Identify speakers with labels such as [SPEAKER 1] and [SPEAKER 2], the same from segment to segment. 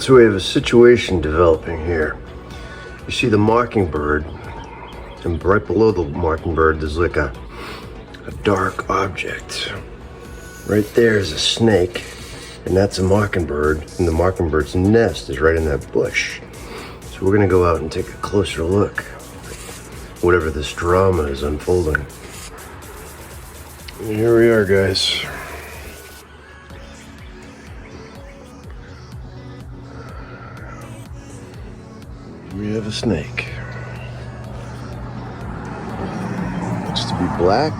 [SPEAKER 1] So we have a situation developing here. You see the mockingbird, and right below the mockingbird there's like a dark object. Right there is a snake, and that's a mockingbird, and the mockingbird's nest is right in that bush. So we're gonna go out and take a closer look at whatever this drama is unfolding. And here we are, guys. We have a snake. Looks to be black.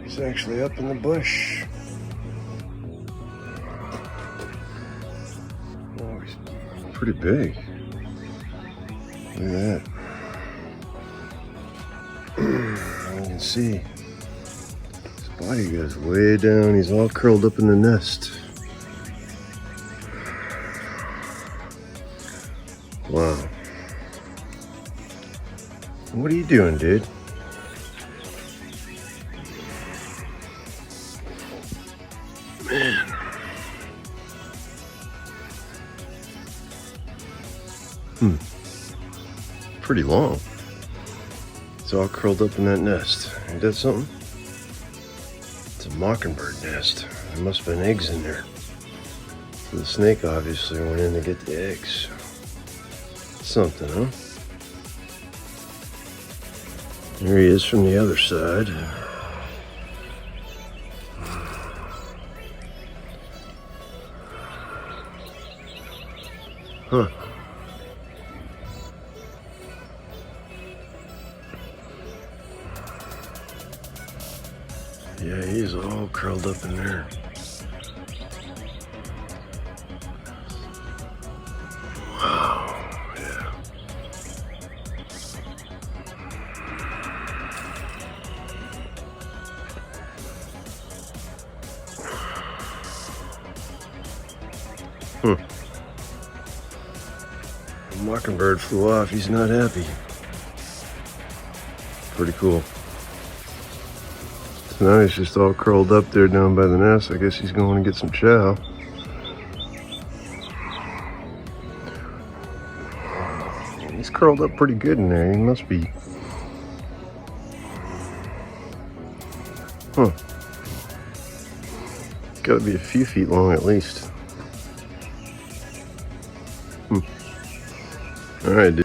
[SPEAKER 1] He's actually up in the bush. Oh, he's pretty big. Look at that. You can see his body goes way down. He's all curled up in the nest. Wow. What are you doing, dude? Man. Pretty long. It's all curled up in that nest. Ain't that something? It's a mockingbird nest. There must have been eggs in there. So the snake obviously went in to get the eggs. Something, huh? There he is from the other side. Huh. Yeah, he's all curled up in there. Wow, yeah. The mockingbird flew off. He's not happy. Pretty cool. So now he's just all curled up there down by the nest. I guess he's going to get some chow. He's curled up pretty good in there. He must be. Huh. It's got to be a few feet long at least. All right, dude.